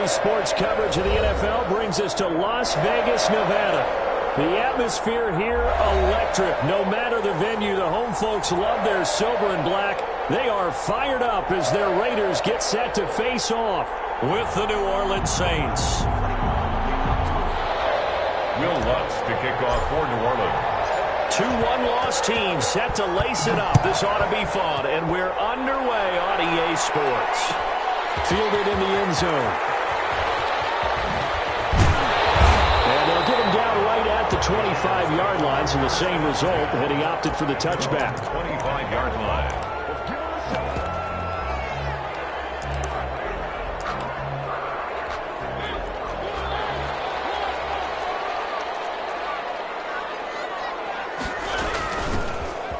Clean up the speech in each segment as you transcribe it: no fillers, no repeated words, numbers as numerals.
sports coverage of the NFL brings us to Las Vegas, Nevada. The atmosphere here, electric. No matter the venue, the home folks love their silver and black. They are fired up as their Raiders get set to face off with the New Orleans Saints. Will Lutz to kick off for New Orleans. 2-1 loss team set to lace it up. This ought to be fun, and we're underway on EA Sports. Fielded in the end zone. And they'll get him down right at the 25-yard line, so the same result, and he opted for the touchback. 25-yard line.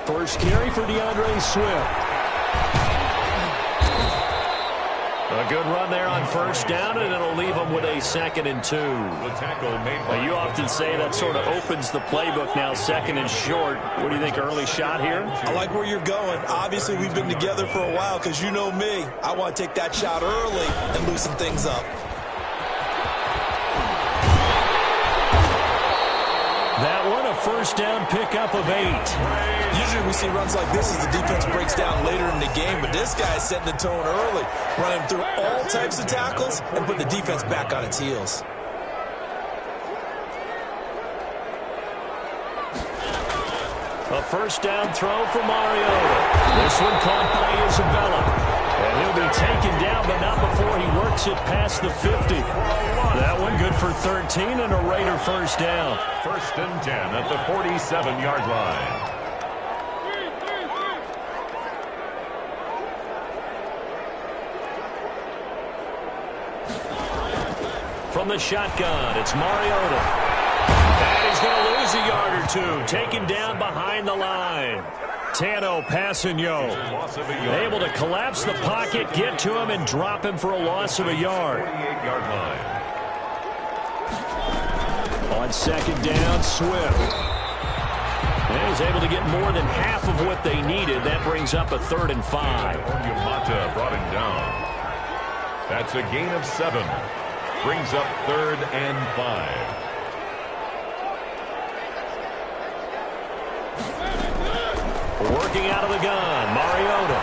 First carry for DeAndre Swift. A good run there on first down, and it'll leave them with a 2nd and 2. The tackle made by You often say that sort of opens the playbook now, 2nd and short. What do you think, early shot here? I like where you're going. Obviously, we've been together for a while because you know me. I want to take that shot early and loosen things up. That one, a first down pickup of 8. Usually we see runs like this as the defense breaks down later in the game, but this guy's setting the tone early, running through all types of tackles and putting the defense back on its heels. A first down throw for Mariota. This one caught by Isabella. And he'll be taken down, but not before he works it past the 50. That one good for 13 and a Raider first down. 1st and 10 at the 47-yard line. From the shotgun, it's Mariota. And he's going to lose a yard or two. Taken down behind the line. Tano Passanio able to collapse the pocket, get to him, and drop him for a loss of a yard. 48-yard line. On 2nd down, Swift. And he's able to get more than half of what they needed. That brings up a 3rd and 5. Onyemata brought him down. That's a gain of 7. Brings up 3rd and 5. Working out of the gun, Mariota.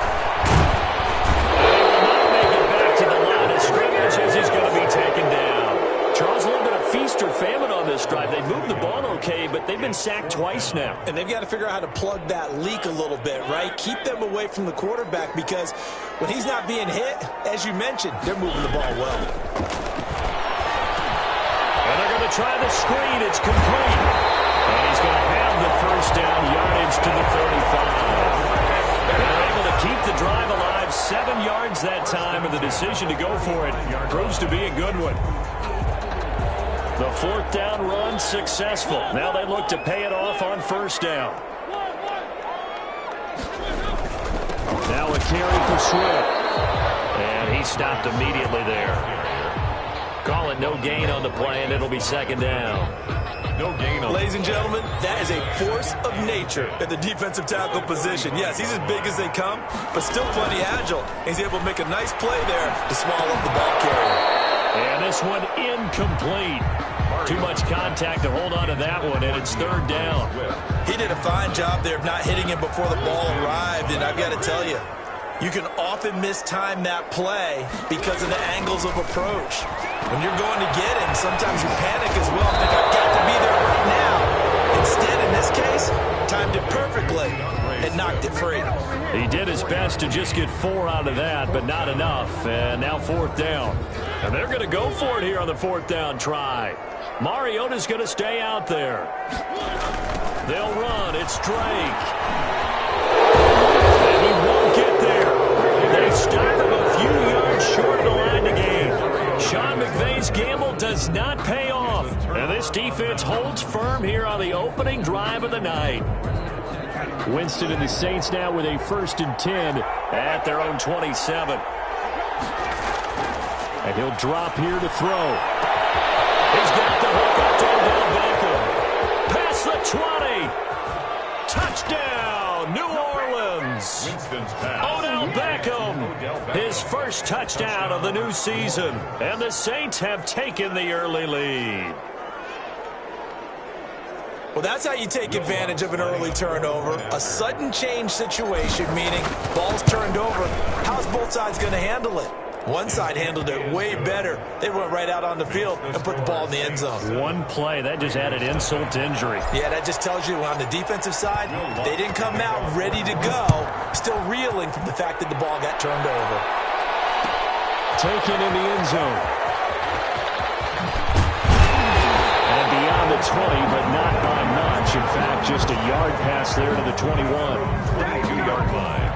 He will not make it back to the line of scrimmage as he's going to be taken down. Charles, a little bit of feast or famine on this drive. They moved the ball okay, but they've been sacked twice now. And they've got to figure out how to plug that leak a little bit, right? Keep them away from the quarterback because when he's not being hit, as you mentioned, they're moving the ball well. And they're going to try the screen. It's complete. And he's going to have the first down, yardage to the 35. They're able to keep the drive alive. 7 yards that time, and the decision to go for it proves to be a good one. The 4th down run successful. Now they look to pay it off on first down. Now a carry for Swift. And he stopped immediately there. Call it no gain on the play, and it'll be 2nd down. No gain on. Ladies and gentlemen, that is a force of nature at the defensive tackle position. Yes, he's as big as they come, but still plenty agile. He's able to make a nice play there to swallow up the ball carrier. And this one incomplete. Too much contact to hold on to that one, and it's 3rd down. He did a fine job there of not hitting him before the ball arrived, and I've got to tell you, you can often mistime that play because of the angles of approach. When you're going to get him, sometimes you panic as well and think, I've got to be there right now. Instead, in this case, timed it perfectly and knocked it free. He did his best to just get 4 out of that, but not enough. And now 4th down. And they're going to go for it here on the 4th down try. Mariota's going to stay out there. They'll run. It's Drake. And he won't get there. They stop him a few yards short of the line to gain. Sean McVay's gamble does not pay off. And this defense holds firm here on the opening drive of the night. Winston and the Saints now with a 1st and 10 at their own 27. And he'll drop here to throw. He's got the hook up to Odell Beckham. Past the 20. Touchdown, New Orleans. Winston's pass. Odell Beckham. His first touchdown of the new season. And the Saints have taken the early lead. Well, that's how you take advantage of an early turnover. A sudden change situation, meaning ball's turned over. How's both sides going to handle it? One side handled it way better. They went right out on the field and put the ball in the end zone. One play, that just added insult to injury. Yeah, that just tells you on the defensive side, they didn't come out ready to go, still reeling from the fact that the ball got turned over. Taken in the end zone. And beyond the 20, but not by much. In fact, just a yard pass there to the 21. 22-yard line.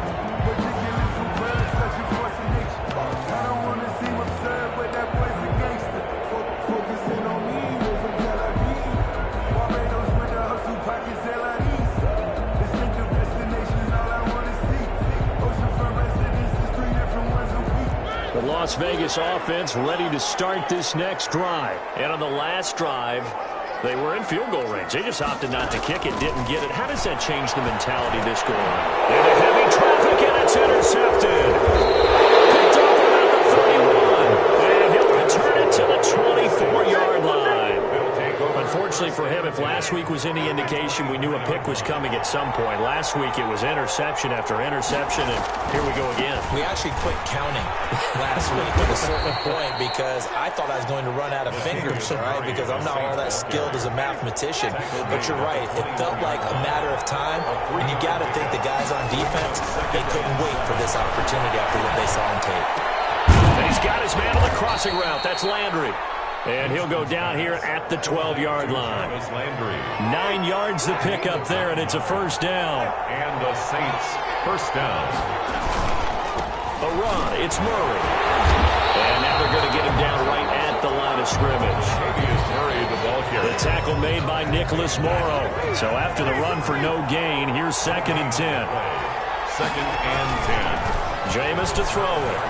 The Las Vegas offense ready to start this next drive. And on the last drive, they were in field goal range. They just opted not to kick it, didn't get it. How does that change the mentality this go on? Into heavy traffic, and it's intercepted. Picked off about the 31. And he'll return it to the 24-yard line. Unfortunately for him, if last week was any indication, we knew a pick was coming at some point. Last week it was interception after interception, and here we go again. We actually quit counting last week at a certain point because I thought I was going to run out of fingers, all right, because I'm not all that skilled as a mathematician. But you're right. It felt like a matter of time, and you got to think the guys on defense, they couldn't wait for this opportunity after what they saw on tape. And he's got his man on the crossing route. That's Landry. And he'll go down here at the 12-yard line. 9 yards to pick up there, and it's a first down. And the Saints first down. A run. It's Murray. And now they're going to get him down right at the line of scrimmage. Murray, the ball carrier. The tackle made by Nicholas Morrow. So after the run for no gain, here's 2nd and 10. 2nd and 10. Jameis to throw it.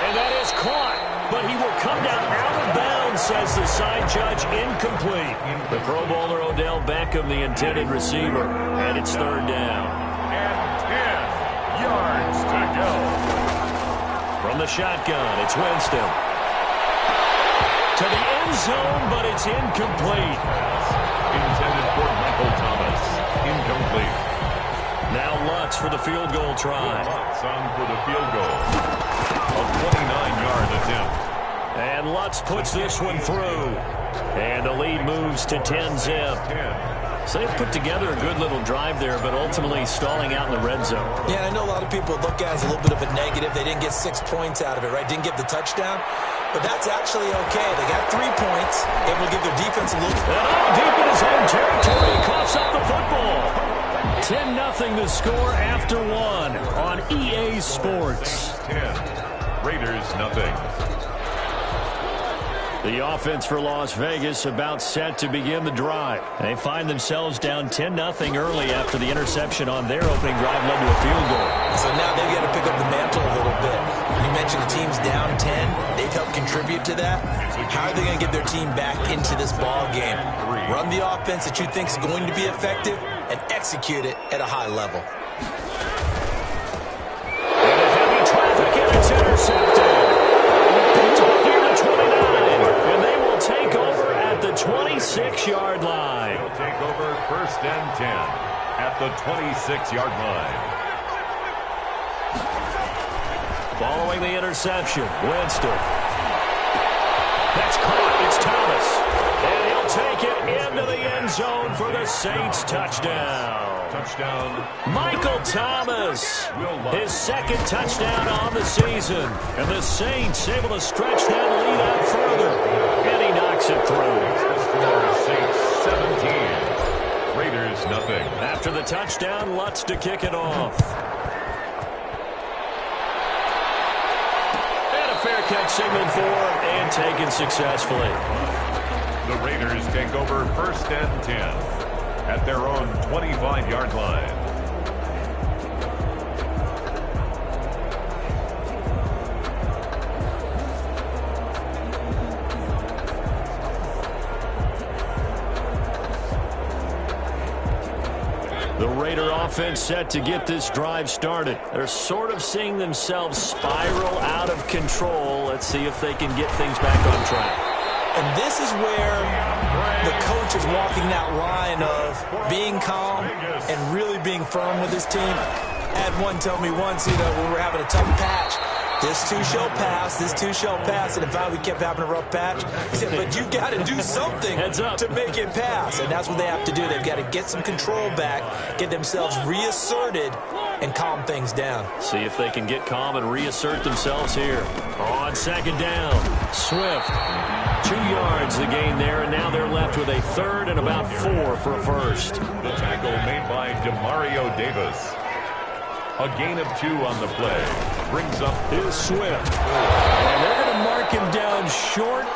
And that is caught, but he will come down out of bounds, says the side judge, incomplete. The Pro Bowler Odell Beckham, the intended receiver, and it's 3rd down. And 10 yards to go. From the shotgun, it's Winston. To the end zone, but it's incomplete. Intended for Michael Thomas. Incomplete. Now Lutz for the field goal try. Lutz on for the field goal. A 29-yard attempt. And Lutz puts this one through. And the lead moves to 10-zip. So they've put together a good little drive there, but ultimately stalling out in the red zone. Yeah, I know a lot of people look at it as a little bit of a negative. They didn't get 6 points out of it, right? Didn't get the touchdown. But that's actually okay. They got 3 points. Able to give their defense a little... And deep in his own territory, he coughs up the football. 10-0 the score after 1 on EA Sports. 10. Raiders, nothing. The offense for Las Vegas about set to begin the drive. They find themselves down 10-0 early after the interception on their opening drive led to a field goal. So now they've got to pick up the mantle a little bit. You mentioned the team's down 10. They've helped contribute to that. How are they going to get their team back into this ball game? Run the offense that you think is going to be effective and execute it at a high level. It's intercepted. Picked off here to 29. And they will take over at the 26-yard line. They'll take over 1st and 10 at the 26-yard line. Following the interception, Winston. That's caught. It's Thomas. And he'll take it into the end zone for the Saints touchdown. Touchdown. Michael Thomas, his 2nd touchdown on the season. And the Saints able to stretch that lead out further. And he knocks it through. Saints 17. Raiders nothing. After the touchdown, Lutz to kick it off. And a fair catch signaled for and taken successfully. The Raiders take over 1st and 10 at their own 25-yard line. The Raider offense set to get this drive started. They're sort of seeing themselves spiral out of control. Let's see if they can get things back on track. And this is where the coach is walking that line of being calm and really being firm with his team. I had one tell me once, when we were having a tough patch, this too shall pass, this too shall pass. And if we kept having a rough patch, he said, but you got to do something to make it pass. And that's what they have to do. They've got to get some control back, get themselves reasserted, and calm things down. See if they can get calm and reassert themselves here. On second down, Swift. 2 yards the gain there, and now they're left with a third and about 4 for a first. The tackle made by Demario Davis. A gain of 2 on the play. Brings up Here's Swift. And they're going to mark him down short,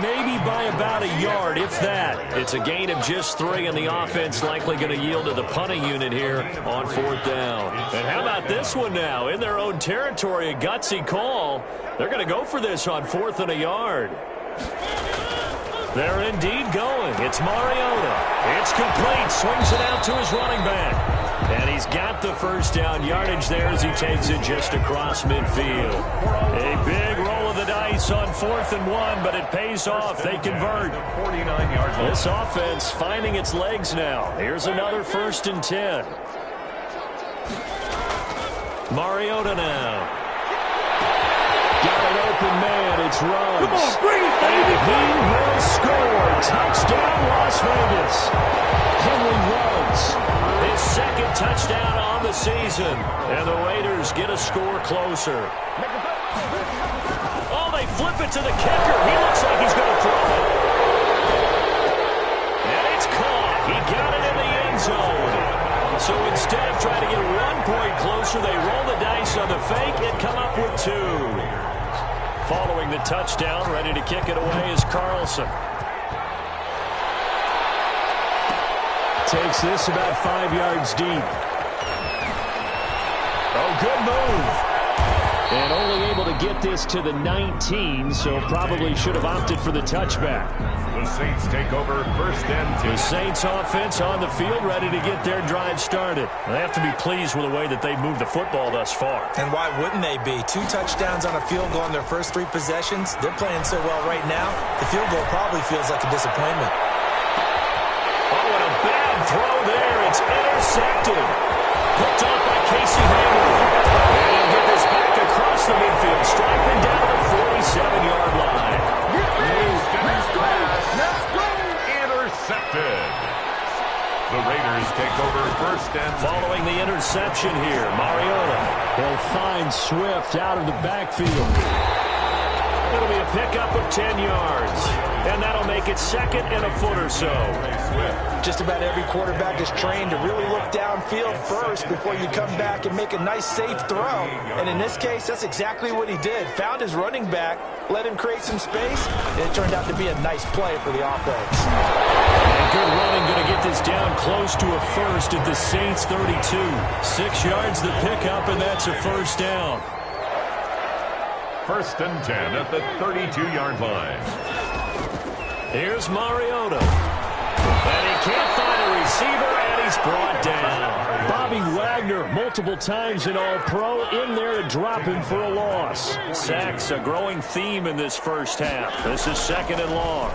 maybe by about a yard, if that. It's a gain of just 3, and the offense likely going to yield to the punting unit here on 4th down. And how about this one now? In their own territory, a gutsy call. They're going to go for this on 4th and a yard. They're indeed going. It's Mariota. It's complete. Swings it out to his running back. And he's got the first down yardage there as he takes it just across midfield. A big roll of the dice on 4th and 1, but it pays off. They convert. 49 yards. This offense finding its legs now. Here's another 1st and 10. Mariota now. Got an open man. It's Ruggs. Come on, bring it, baby. He will score. Touchdown, Las Vegas. Henry Ruggs. His 2nd touchdown on the season. And the Raiders get a score closer. Oh, they flip it to the kicker. He looks like he's going to throw it. And it's caught. He got it in the end zone. So instead of trying to get 1 point closer, they roll the dice on the fake and come up with 2. Following the touchdown, ready to kick it away is Carlson. Takes this about 5 yards deep. Oh, good move. And only able to get this to the 19, so probably should have opted for the touchback. The Saints take over 1st and 10. The Saints offense on the field, ready to get their drive started. They have to be pleased with the way that they've moved the football thus far. And why wouldn't they be? 2 touchdowns on a field goal in their first 3 possessions. They're playing so well right now, the field goal probably feels like a disappointment. Oh, and a bad throw there. It's intercepted. Picked off by Casey Hayward. And he'll get this back across the midfield, striking down the 47-yard line. Intercepted. The Raiders take over 1st and 10. Following the interception here, Mariota. He'll find Swift out of the backfield. It'll be a pickup of 10 yards. And that'll make it 2nd and a foot or so. Just about every quarterback is trained to really look downfield first before you come back and make a nice, safe throw. And in this case, that's exactly what he did. Found his running back, let him create some space, and it turned out to be a nice play for the offense. And good running, going to get this down close to a first at the Saints 32. 6 yards the pickup, and that's a first down. 1st and 10 at the 32-yard line. Here's Mariota. And he can't find a receiver, and he's brought down. Bobby Wagner, multiple times in All-Pro, in there to drop him for a loss. Sacks, a growing theme in this first half. This is 2nd and long.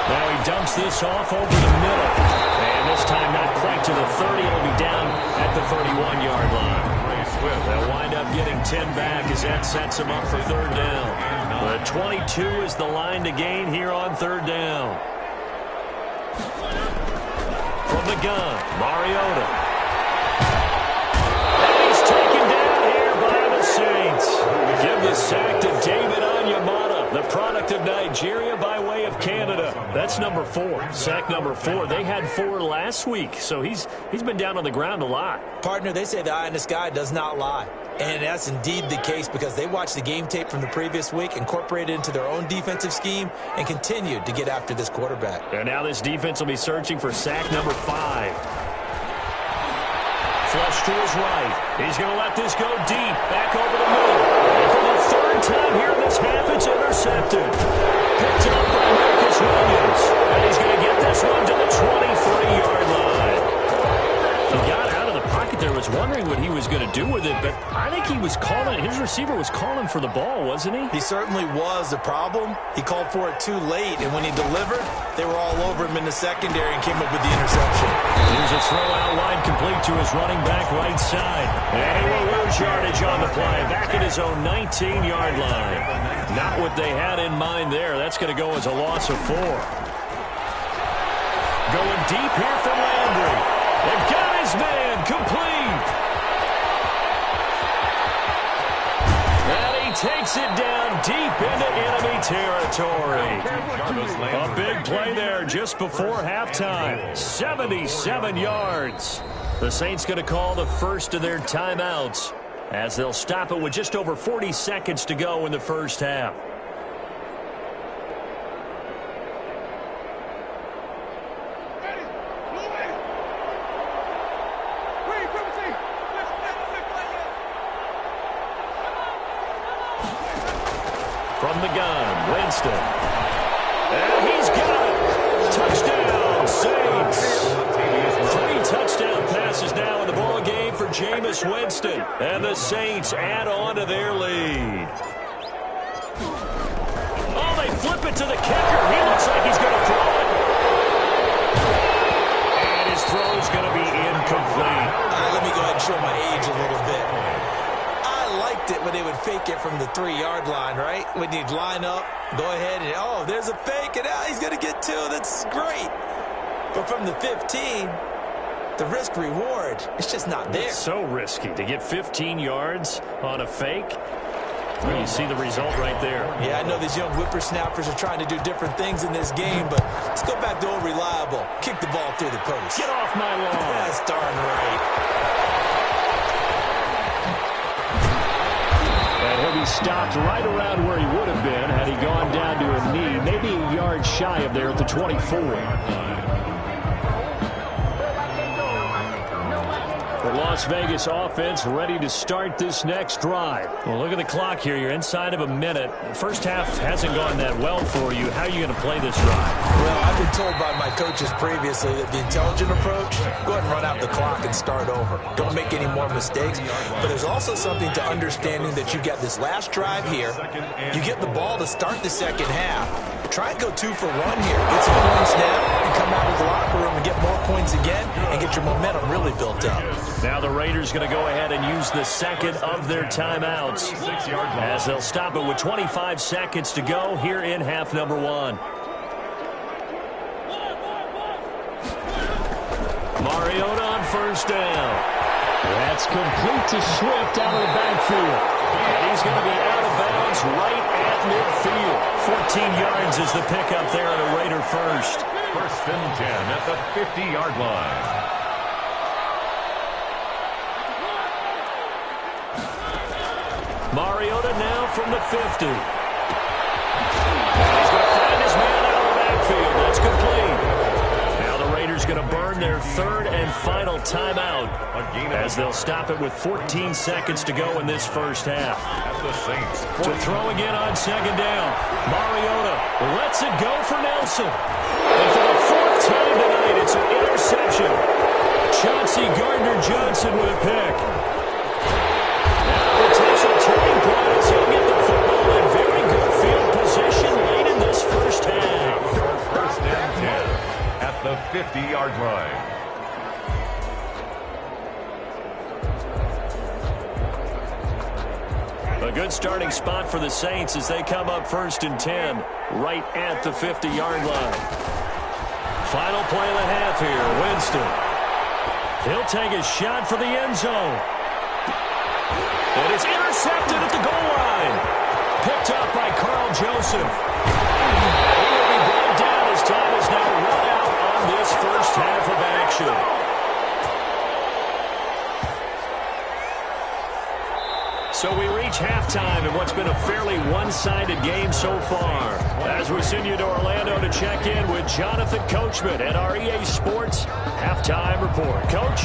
Now he dumps this off over the middle. And this time not quite to the 30. It'll be down at the 31-yard line. They'll wind up getting 10 back as that sets them up for 3rd down. The 22 is the line to gain here on 3rd down. From the gun, Mariota. And he's taken down here by the Saints. Give the sack to David Onyemata, the product of Nigeria by way of Canada. That's number 4. Sack number 4. They had 4 last week, so he's been down on the ground a lot. Partner, they say the eye in the sky does not lie. And that's indeed the case because they watched the game tape from the previous week, incorporated it into their own defensive scheme, and continued to get after this quarterback. And now this defense will be searching for sack number 5. Flush to his right. He's going to let this go deep. Back over the middle. And for the 3rd time here in this half, it's intercepted. Picked up by Marcus Williams. And he's going to get this one to the 23-yard line. I think he was calling, his receiver was calling for the ball, wasn't he? He certainly was. The problem, he called for it too late, and when he delivered, they were all over him in the secondary and came up with the interception. Here's a throw out wide, complete to his running back right side. And he will lose yardage on the play, back at his own 19-yard line. Not what they had in mind there. That's going to go as a loss of 4. Going deep here for Landry. They've got his man, complete. Takes it down deep into enemy territory. A big play there just before halftime. 77 yards. The Saints going to call the first of their timeouts as they'll stop it with just over 40 seconds to go in the first half. From the gun, Winston. And he's got it. Touchdown, Saints. 3 touchdown passes now in the ball game for Jameis Winston. And the Saints add on to their lead. Oh, they flip it to the kicker. He looks like he's going to throw it. And his throw is going to be incomplete. Let me go ahead and show my age a little bit. It when they would fake it from the 3-yard line, right? When you'd line up, go ahead and, oh, there's a fake, and now he's going to get 2. That's great. But from the 15, the risk-reward, it's just not there. It's so risky to get 15 yards on a fake. Well, you see the result right there. Yeah, I know these young whippersnappers are trying to do different things in this game, but let's go back to old reliable. Kick the ball through the post. Get off my lawn. That's darn right. He'll be stopped right around where he would have been had he gone down to a knee, maybe a yard shy of there at the 24. The Las Vegas offense ready to start this next drive. Well, look at the clock here. You're inside of a minute. First half hasn't gone that well for you. How are you going to play this drive? Well, I've been told by my coaches previously that the intelligent approach, go ahead and run out the clock and start over. Don't make any more mistakes. But there's also something to understanding that you got this last drive here. You get the ball to start the second half. Try and go 2 for 1 here. Get some points now and come out of the locker room and get more points again and get your momentum really built up. Now the Raiders going to go ahead and use the second of their timeouts as they'll stop it with 25 seconds to go here in half number 1. Mariota on first down. That's complete to Swift out of the backfield. And he's going to be out of bounds right at midfield. 14 yards is the pickup there at a Raider first. First and 10 at the 50-yard line. Mariota now from the 50. And he's going to find his man out of the backfield. That's complete. Now the Raiders going to burn their third and final timeout as they'll stop it with 14 seconds to go in this first half. To throw again on second down. Mariota lets it go for Nelson. And for the 4th time tonight, it's an interception. Chauncey Gardner-Johnson with a pick. Potential turning point as he'll get the football in very good field position late in this first half. First and 10 at the 50-yard line. A good starting spot for the Saints as they come up first and 10 right at the 50-yard line. Final play of the half here, Winston. He'll take a shot for the end zone. And it's intercepted at the goal line. Picked up by Carl Joseph. He will be brought down as time is now run out on this first half of action. So we reach halftime in what's been a fairly one-sided game so far. As we send you to Orlando to check in with Jonathan Coachman at our EA Sports Halftime Report. Coach?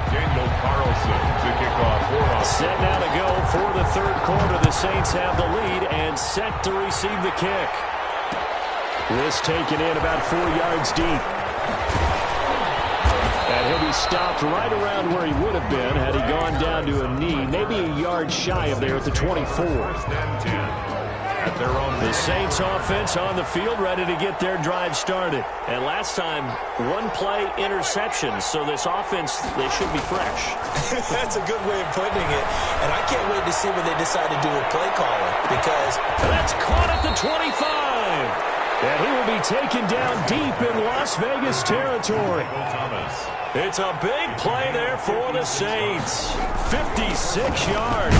Daniel Carlson to kick off. Set now to go for the third quarter. The Saints have the lead and set to receive the kick. This taken in about 4 yards deep. And he'll be stopped right around where he would have been had he gone down to a knee, maybe a yard shy of there at the 24. First and 10 at their own. The Saints offense on the field, ready to get their drive started. And last time, one play interception, so this offense, they should be fresh. That's a good way of putting it. And I can't wait to see what they decide to do with play calling, because that's caught at the 25. And he will be taken down deep in Las Vegas territory. It's a big play there for the Saints. 56 yards.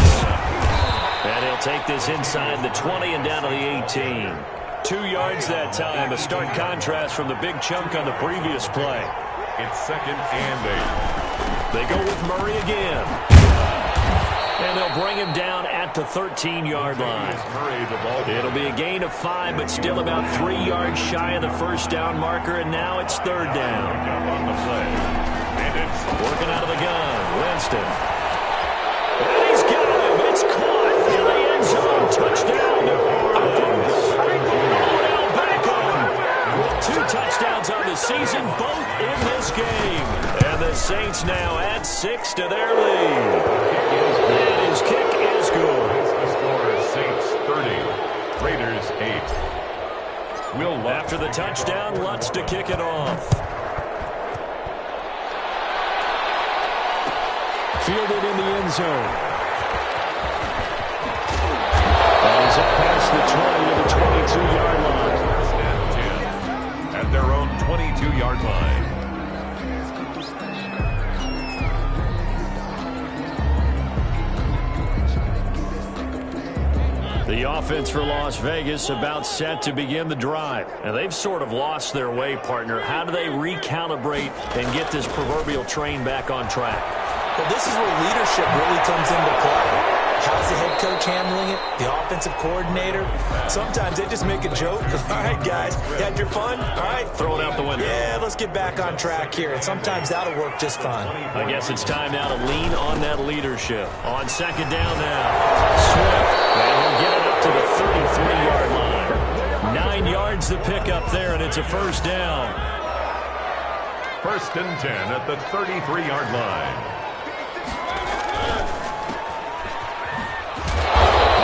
And he'll take this inside the 20 and down to the 18. 2 yards that time. A stark contrast from the big chunk on the previous play. It's second and 8. They go with Murray again. And they'll bring him down at the 13-yard line. It'll be a gain of 5, but still about 3 yards shy of the first down marker, and now it's third down. On the play. And it's working out of the gun. Winston. And he's got him. It's caught in the end zone. Touchdown, New Orleans. Odell Beckham. 2 touchdowns on the season, both in this game. And the Saints now add 6 to their lead. And his kick is good. The score is Saints 30, Raiders 8. Will after the touchdown, Lutz to kick it off. Fielded in the end zone. And he's up past the 20 to the 22-yard line. First and 10 at their own 22-yard line. The offense for Las Vegas about set to begin the drive. And they've sort of lost their way, partner. How do they recalibrate and get this proverbial train back on track? Well, this is where leadership really comes into play. How's the head coach handling it? The offensive coordinator? Sometimes they just make a joke. All right, guys, you had your fun? All right. Throw it out the window. Yeah, let's get back on track here. And sometimes that'll work just fine. I guess it's time now to lean on that leadership. On second down now. Swift. And we'll get it up to the 33-yard line. 9 yards to pick up there, and it's a first down. First and 10 at the 33-yard line.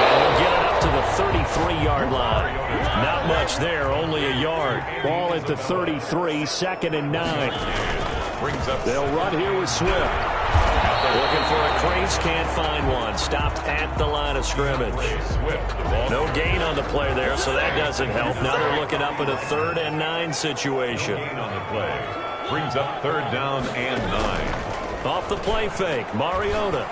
And we'll get it up to the 33-yard line. Not much there, only a yard. Ball at the 33, second and 9. They'll run here with Swift. Looking for a crease, can't find one. Stopped at the line of scrimmage. No gain on the play there, so that doesn't help. Now they're looking up at a 3rd and 9 situation. On the play. Brings up 3rd down and 9. Off the play fake, Mariota.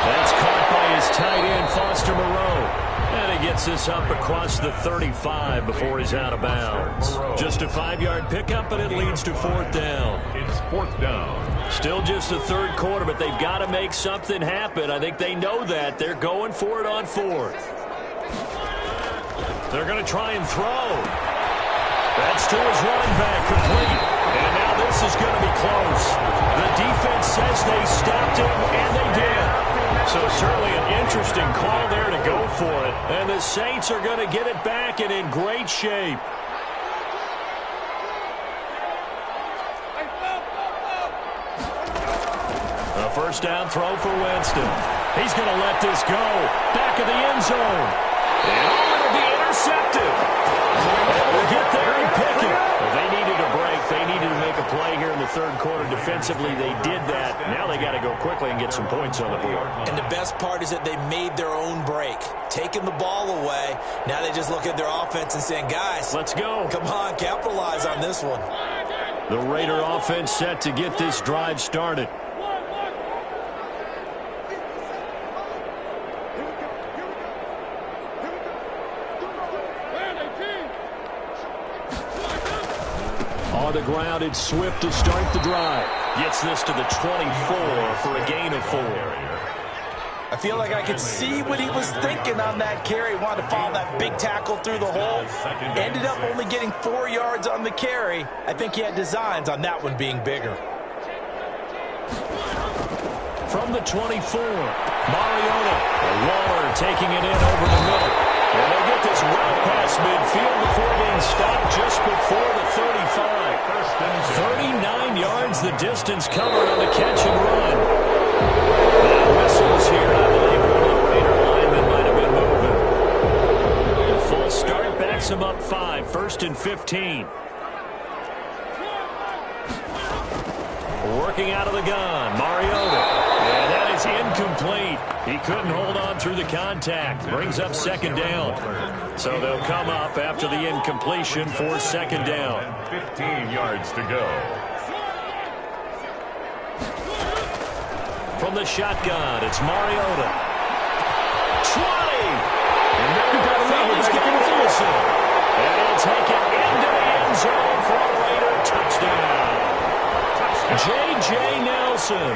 That's caught by his tight end, Foster Moreau. And he gets this up across the 35 before he's out of bounds. Just a 5-yard pickup, and it leads to 4th down. It's 4th down. Still just the 3rd quarter, but they've got to make something happen. I think they know that. They're going for it on 4th. They're going to try and throw. That's to his running back, complete. And now this is going to be close. The defense says they stopped him, and they did. So certainly an interesting call there to go for it. And the Saints are going to get it back and in great shape. A first down throw for Winston. He's going to let this go. Back of the end zone. And it'll be intercepted. And we'll get there and pick it. Well, they needed a break. They needed to make a play here in the 3rd quarter. Defensively, they did that. Now they got to go quickly and get some points on the board. And the best part is that they made their own break. Taking the ball away. Now they just look at their offense and saying, guys, let's go. Come on, capitalize on this one. The Raider offense set to get this drive started. On the ground, it's Swift to start the drive. Gets this to the 24 for a gain of 4. I feel like I could see what he was thinking on that carry. Wanted to follow that big tackle through the hole. Ended up only getting 4 yards on the carry. I think he had designs on that one being bigger. From the 24, Mariota. Waller taking it in over the middle. And they'll get this well past midfield before being stopped just before the 35. 39 yards distance covered on the catch and run. Now whistles here. I believe one of the Raider linemen might have been moving. A full start backs him up 5, 1st and 15. Working out of the gun, Mariota. And that is incomplete. He couldn't hold on through the contact. Brings up 2nd down. So they'll come up after the incompletion for 2nd down. 15 yards to go. From the shotgun, it's Mariota. 20! And then he's got Wilson. And he'll take it into the end zone for a Raider touchdown. J.J. Nelson,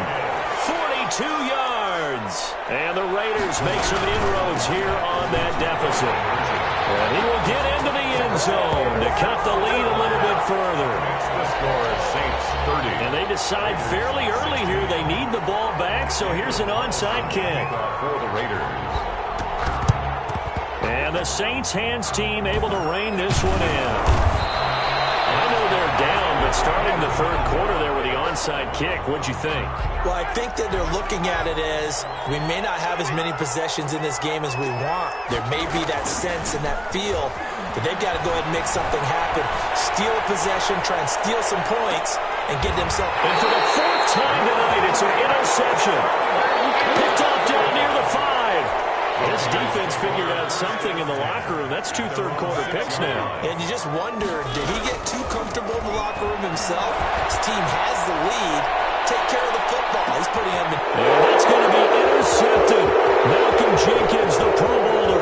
42 yards. And the Raiders make some inroads here on that deficit. And he will get into the end zone to cut the lead a little bit further. The score is Saints 30. And they decide fairly early here they need the ball back, so here's an onside kick. For the Raiders. And the Saints hands team able to rein this one in. I know they're down, but starting the 3rd quarter there with the onside kick, what'd you think? Well, I think that they're looking at it as we may not have as many possessions in this game as we want. There may be that sense and that feel that they've got to go ahead and make something happen. Steal a possession, try and steal some points, and get themselves. And for the 4th time tonight, it's an interception. Picked off down near the 5. This defense figured out something in the locker room. That's 2 third-quarter picks now. And you just wonder, did he get too comfortable in the locker room himself? His team has the lead. Take care of the football. He's putting him in. And that's going to be intercepted. Malcolm Jenkins, the Pro Bowler.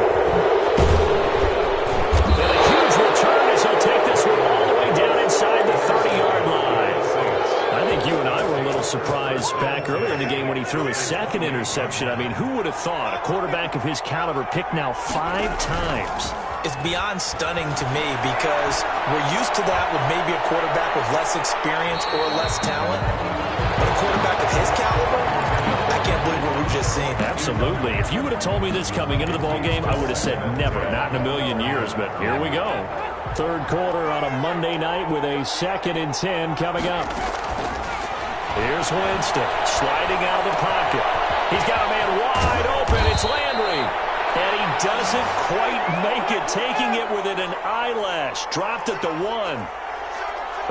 And a huge return as he'll take this one all the way down inside the 30-yard line. I think you and I were a little surprised back earlier in the game when he threw his 2nd interception. I mean, who would have thought a quarterback of his caliber picked now 5 times? It's beyond stunning to me because we're used to that with maybe a quarterback with less experience or less talent. But a quarterback of his caliber, I can't believe what we've just seen. Absolutely. If you would have told me this coming into the ballgame, I would have said never, not in a million years. But here we go. 3rd quarter on a Monday night with a 2nd and 10 coming up. Here's Winston sliding out of the pocket. He's got a man wide open. It's Landry. And he doesn't quite make it, taking it within an eyelash. Dropped at the 1.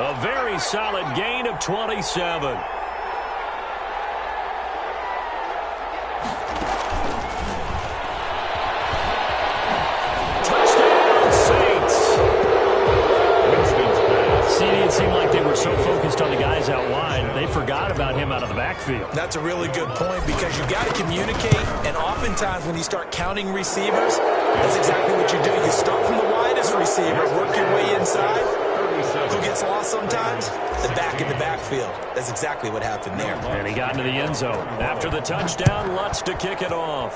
A very solid gain of 27. Touchdown, Saints. See, it seemed like they were so focused on the guys out wide, they forgot about him out of the backfield. That's a really good point because you got to communicate, and oftentimes when you start counting receivers, that's exactly what you do. You start from the widest receiver, work your way inside. Who gets lost sometimes? The back in the backfield. That's exactly what happened there. And he got into the end zone. After the touchdown, Lutz to kick it off.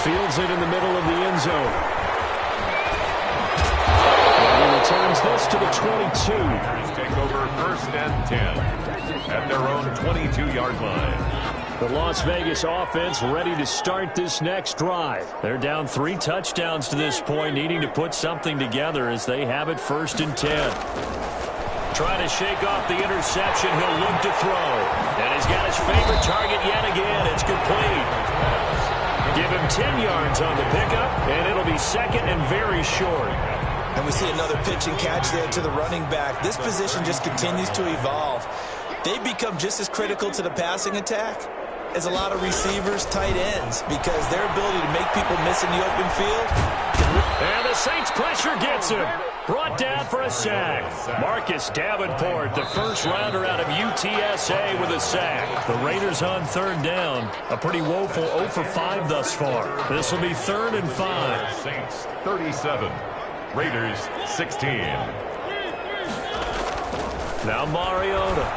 Fields it in the middle of the end zone. Returns this to the 22. Take over 1st and 10 at their own 22-yard line. The Las Vegas offense ready to start this next drive. They're down 3 touchdowns to this point, needing to put something together as they have it 1st and 10. Trying to shake off the interception. He'll look to throw. And he's got his favorite target yet again. It's complete. Give him 10 yards on the pickup, and it'll be 2nd and very short. And we see another pitch and catch there to the running back. This position just continues to evolve. They become just as critical to the passing attack as a lot of receivers, tight ends, because their ability to make people miss in the open field. And the Saints pressure gets him. Brought down for a sack. Marcus Davenport, the first rounder out of UTSA with a sack. The Raiders on 3rd down. A pretty woeful 0 for 5 thus far. This will be 3rd and 5. Saints 37. Raiders 16. Now Mariota.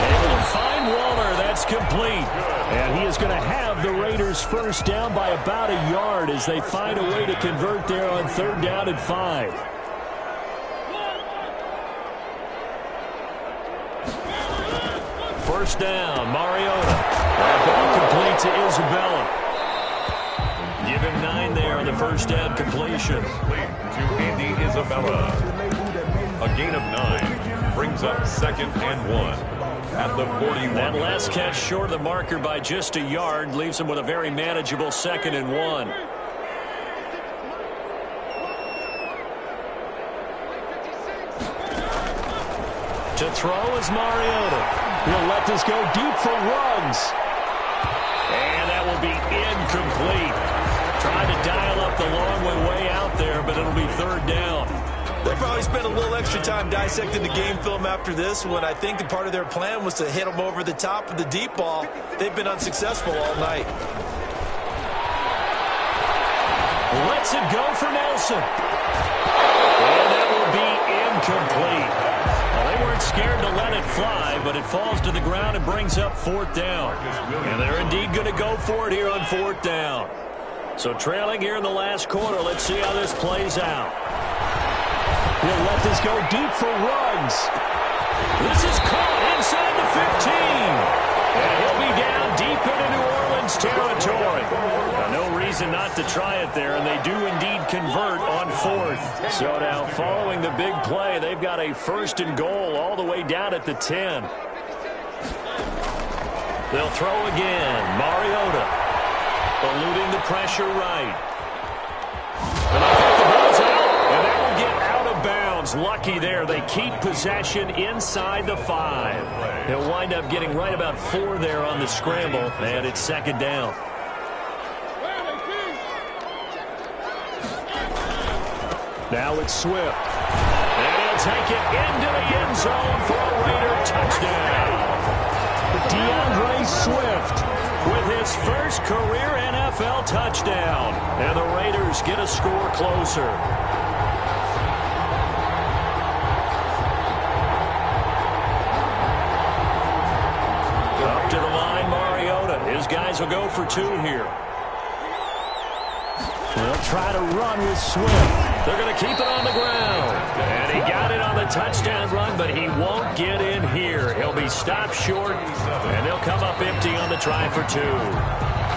Able to find Waller. That's complete. And he is going to have the Raiders first down by about a yard as they find a way to convert there on 3rd down and 5. First down, Mariota. That ball complete to Isabella. Give him 9 there on the first down completion. To Andy Isabella. A gain of 9. brings up 2nd and 1 at the 41. That last catch short of the marker by just a yard leaves him with a very manageable 2nd and 1. To throw is Mariota. He'll let this go deep for Ruggs. And that will be incomplete. Trying to dial up the long way out there, but it'll be 3rd down. They'll probably spend a little extra time dissecting the game film after this one. I think the part of their plan was to hit them over the top of the deep ball. They've been unsuccessful all night. Lets it go for Nelson. And that will be incomplete. Well, they weren't scared to let it fly, but it falls to the ground and brings up 4th down. And they're indeed going to go for it here on 4th down. So trailing here in the last quarter, let's see how this plays out. He'll let this go deep for Ruggs. This is caught inside the 15. And he'll be down deep into New Orleans territory. Now, no reason not to try it there, and they do indeed convert on 4th. So now, following the big play, they've got a 1st and goal all the way down at the 10. They'll throw again. Mariota eluding the pressure right. And I think the ball's out, and that will get out of bounds. Lucky there. They keep possession inside the 5. He'll wind up getting right about 4 there on the scramble, and it's 2nd down. Now it's Swift. And he'll take it into the end zone for a Raider touchdown. DeAndre Swift with his first career NFL touchdown. And the Raiders get a score closer. Up to the line, Mariota. His guys will go for 2 here. They'll try to run with Swift. They're going to keep it on the ground. And he got it on the touchdown run, but he won't get in here. He'll be stopped short, and they'll come up empty on the try for 2.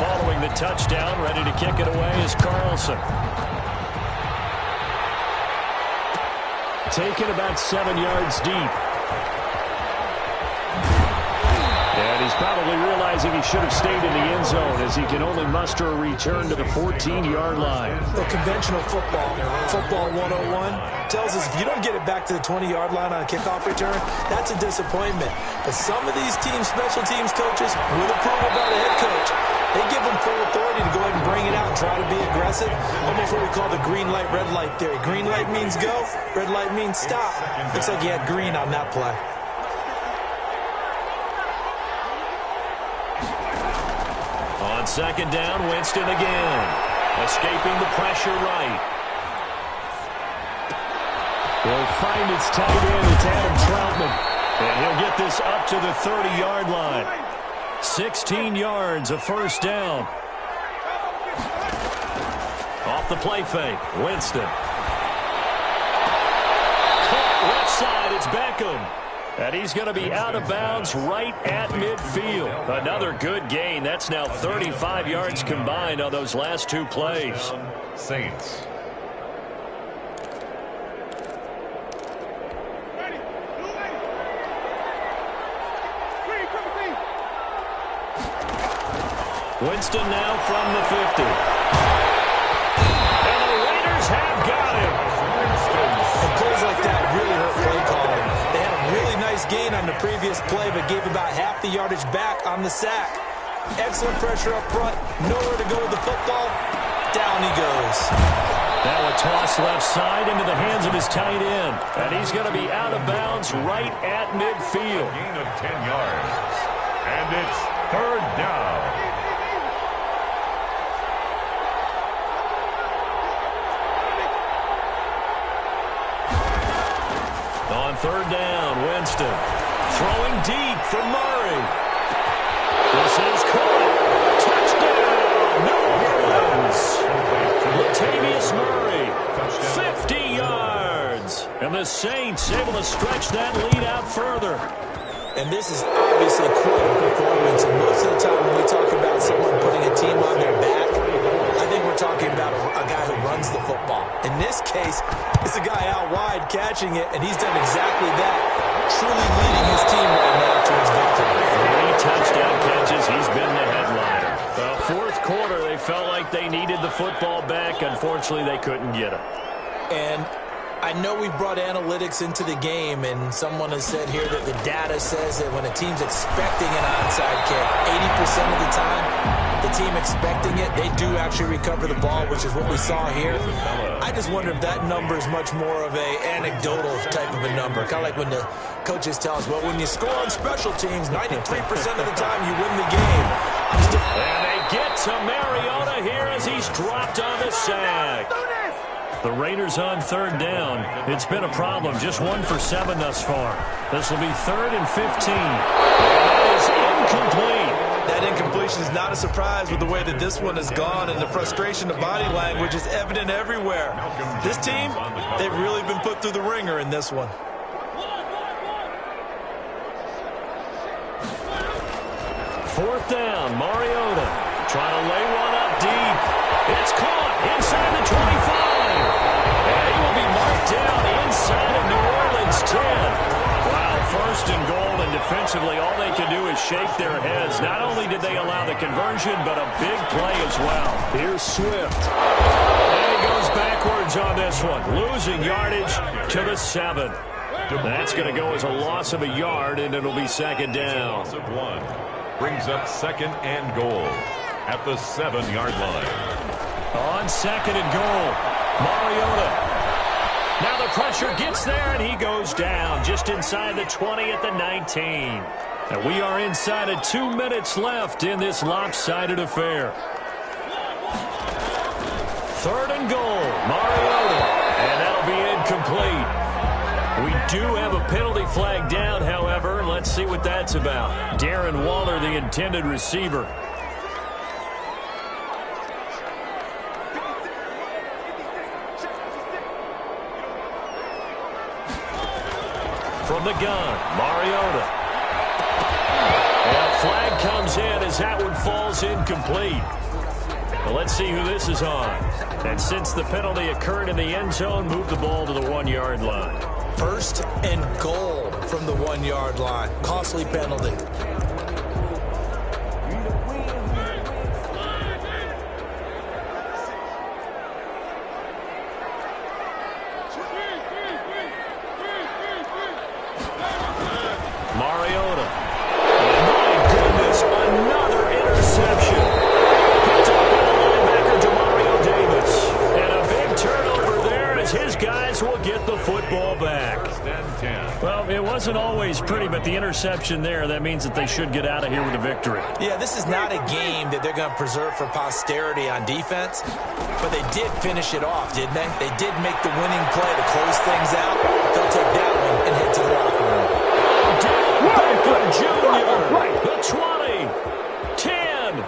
Following the touchdown, ready to kick it away is Carlson. Taken about 7 yards deep. And he's probably realizing he should have stayed in the end zone as he can only muster a return to the 14-yard line. The conventional football 101, tells us if you don't get it back to the 20-yard line on a kickoff return, that's a disappointment. But some of these special teams coaches, with approval by the head coach, they give them full authority to go ahead and bring it out and try to be aggressive. Almost what we call the green light, red light theory. Green light means go, red light means stop. Looks like he had green on that play. On 2nd down, Winston again. Escaping the pressure right. He'll find its tight end. It's Adam Troutman. And he'll get this up to the 30-yard line. 16 yards, a 1st down. Off the play fake, Winston. Caught left side, it's Beckham. And he's going to be out of bounds right at midfield. Another good gain. That's now 35 yards combined on those last 2 plays. Saints. Winston now from the 50. And the Raiders have got him. And plays like that really hurt play calling. They had a really nice gain on the previous play, but gave about half the yardage back on the sack. Excellent pressure up front. Nowhere to go with the football. Down he goes. Now a toss left side into the hands of his tight end. And he's going to be out of bounds right at midfield. Gain of 10 yards. And it's 3rd down. On 3rd down, Winston throwing deep for Murray. This is caught. Touchdown, New Orleans. Latavius Murray, 50 yards. And the Saints able to stretch that lead out further. And this is obviously quite a performance. And most of the time when we talk about someone putting a team on their back, I think we're talking about a guy who runs runs the football. In this case, it's a guy out wide catching it, and he's done exactly that, truly leading his team right now towards victory. 3 touchdown catches. He's been the headliner. The fourth quarter, they felt like they needed the football back. Unfortunately, they couldn't get it. And I know we brought analytics into the game, and someone has said here that the data says that when a team's expecting an onside kick, 80% of the time, the team expecting it, they do actually recover the ball, which is what we saw here. I just wonder if that number is much more of a anecdotal type of a number. Kind of like when the coaches tell us, well, when you score on special teams, 93% of the time you win the game. And they get to Mariota here as he's dropped on the sack. The Raiders on third down. It's been a problem. Just 1 for 7 thus far. This will be 3rd and 15. That is incomplete. That incompletion is not a surprise with the way that this one has gone, and the frustration, the body language is evident everywhere. This team, they've really been put through the ringer in this one. Fourth down, Mariota trying to lay one up deep. It's caught inside the 25. And he will be marked down inside of New Orleans 10. Wow, 1st and goal, and defensively all they can do is shake their heads. Not only did they allow the conversion, but a big play as well. Here's Swift. And he goes backwards on this one, losing yardage to the 7. That's going to go as a loss of a yard, and it'll be 2nd down. Brings up 2nd and goal at the 7-yard line. On 2nd and goal, Mariota. Now the pressure gets there, and he goes down just inside the 20 at the 19. And we are inside of 2 minutes left in this lopsided affair. 3rd and goal, Mariota. And that'll be incomplete. We do have a penalty flag down, however. Let's see what that's about. Darren Waller, the intended receiver. From the gun, Mariota. And a flag comes in as that one falls incomplete. Well, let's see who this is on. And since the penalty occurred in the end zone, move the ball to the 1-yard line. 1st and goal from the 1-yard line. Costly penalty. Mariota. My goodness, another interception. Picked up by the linebacker, Demario Davis. And a big turnover there as his guys will get the football back. Well, it wasn't always pretty, but the interception there, that means that they should get out of here with a victory. Yeah, this is not a game that they're going to preserve for posterity on defense, but they did finish it off, didn't they? They did make the winning play to close things out. They'll take that one and head to the locker room. Beckham Jr., the 20, 10.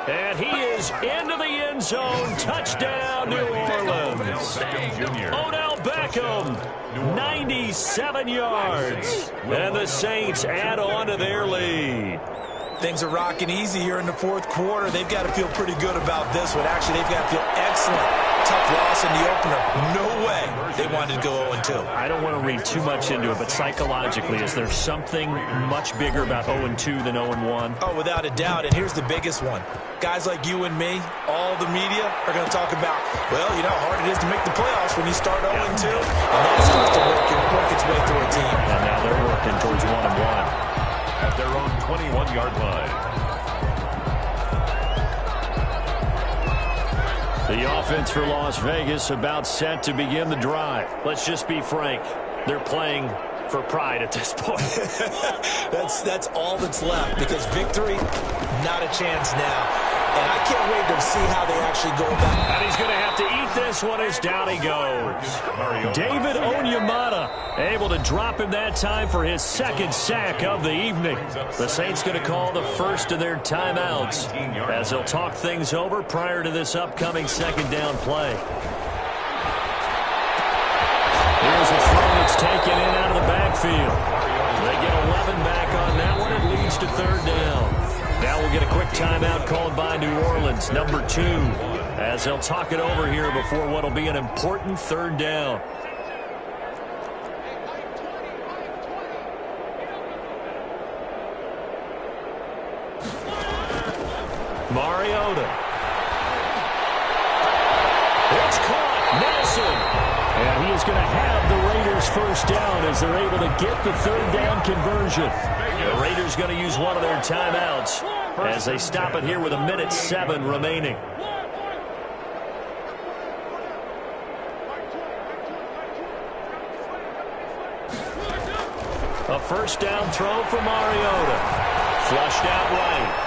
And he is into the end zone. Touchdown, New Orleans. Odell Beckham, 97 yards. And the Saints add on to their lead. Things are rocking easy here in the fourth quarter. They've got to feel pretty good about this one. Actually, they've got to feel excellent. Tough loss in the opener. No way they wanted to go 0-2. I don't want to read too much into it, but psychologically, is there something much bigger about 0-2 than 0-1? Oh, without a doubt. And here's the biggest one. Guys like you and me, all the media, are going to talk about, well, you know how hard it is to make the playoffs when you start 0-2. And that starts to work its way through a team. And now they're working towards 1-1. At their own 21-yard line. The offense for Las Vegas about set to begin the drive. Let's just be frank. They're playing for pride at this point. That's all that's left, because victory, not a chance now. And I can't wait to see how they actually go about it. And he's going to have to eat this one as down he goes. David Onyemata able to drop him that time for his 2nd sack of the evening. The Saints going to call the first of their timeouts as they'll talk things over prior to this upcoming 2nd down play. Here's a throw that's taken in out of the backfield. They get 11 back on that one. It leads yards to third down. Now we'll get a quick timeout called by New Orleans, number 2, as they'll talk it over here before what will be an important third down. Mariota. It's caught. Nelson. And he is going to have the Raiders first down as they're able to get the third down conversion. The Raiders going to use one of their timeouts as they stop it here with 1:07 remaining. A first down throw for Mariota. Flushed out right.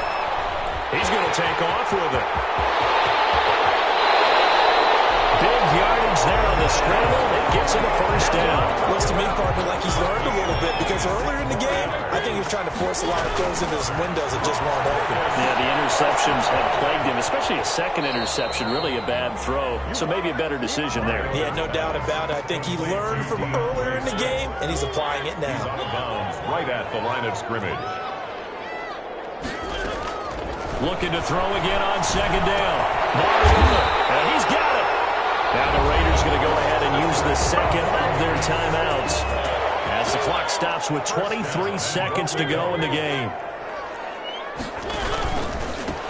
He's going to take off with it. Big yardage there on the scramble. It gets him a first down. Looks to me, partner, like he's learned a little bit because earlier in the game, I think he was trying to force a lot of throws into his windows that just weren't open. Yeah, the interceptions have plagued him, especially a second interception, really a bad throw. So maybe a better decision there. Yeah, no doubt about it. I think he learned from earlier in the game, and he's applying it now. Out of bounds, right at the line of scrimmage. Looking to throw again on second down. Mariota, and he's got it. Now the Raiders going to go ahead and use the second of their timeouts as the clock stops with 23 seconds to go in the game.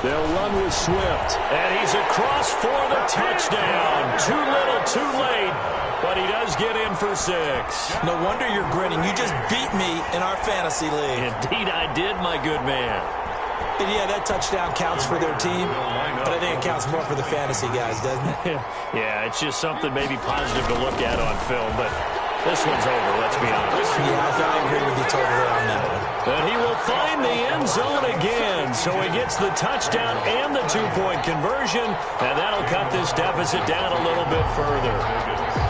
They'll run with Swift, and he's across for the touchdown. Too little, too late, but he does get in for 6. No wonder you're grinning. You just beat me in our fantasy league. Indeed I did, my good man. And yeah, that touchdown counts for their team, but I think it counts more for the fantasy guys, doesn't it? Yeah, it's just something maybe positive to look at on film, but this one's over, let's be honest. Yeah, I agree with you totally on that one. But he will find the end zone again, so he gets the touchdown and the 2-point conversion, and that'll cut this deficit down a little bit further.